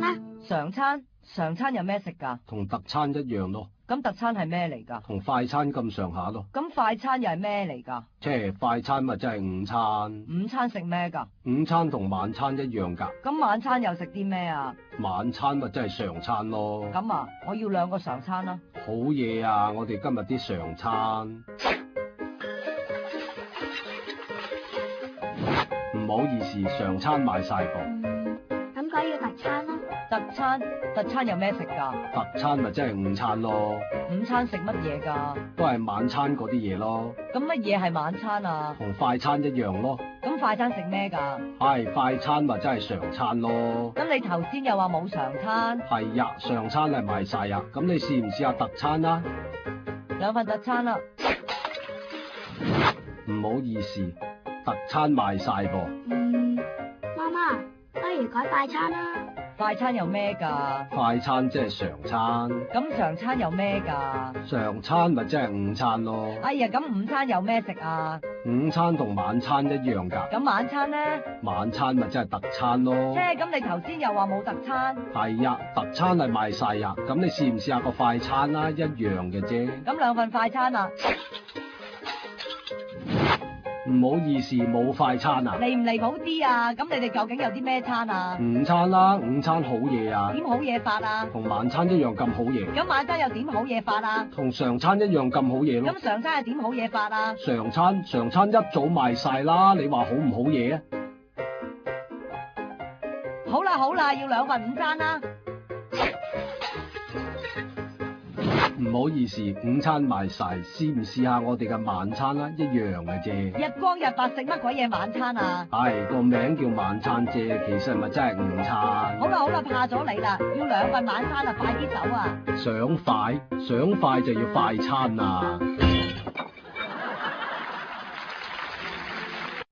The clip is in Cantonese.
餐啦。常餐有咩食㗎？同特餐一樣咯。咁特餐係咩嚟㗎？同快餐咁上下咯。咁快餐又係咩嚟㗎？即係快餐咪即係午餐。午餐食咩㗎？午餐同晚餐一樣㗎。咁晚餐又食啲咩啊？晚餐咪即係常餐咯。咁啊，我要2個常餐啦。好嘢啊！我哋今日啲常餐。唔好意思，常餐賣晒噃。咁梗要特餐啦。特餐有咩食㗎？特餐咪即係午餐咯。午餐食乜嘢㗎？都係晚餐嗰啲嘢咯。咁乜嘢係晚餐啊？同快餐一樣咯。咁快餐食咩㗎？係快餐咪真係常餐咯。咁你頭先又話冇常餐。係呀，常餐係賣晒呀。咁你試唔試下特餐啊？2份特餐啦。唔好意思，特餐賣晒噃。媽媽，不如改快餐啦。快餐有咩㗎？快餐即係常餐。咁常餐有咩㗎？常餐咪即係午餐咯。哎呀，咁午餐有咩食啊？午餐同晚餐一樣㗎。咁晚餐呢？晚餐咪即係特餐咯。咁你頭先又話冇特餐。係呀，特餐係賣晒呀。咁你試唔試下個快餐啦？一樣嘅啫。咁2份快餐啊？唔好意思，冇快餐啊！離唔離譜啲啊？咁你哋究竟有啲咩餐啊？午餐啦，午餐好嘢啊！點好嘢法啊？同晚餐一樣咁好嘢。咁晚餐又點好嘢法啊？同常餐一樣咁好嘢咯。咁常餐係點好嘢法啊？常餐一早賣晒啦，你話好唔好嘢啊？好啦，要2份午餐啦。唔好意思，午餐賣晒，試唔試下我哋嘅晚餐啦？一樣嘅啫。日光日白食乜鬼嘢晚餐啊？係個名叫晚餐啫，其實咪真係午餐。好啦，怕咗你啦，要2份晚餐啊，快啲走啊！想快就要快餐啊！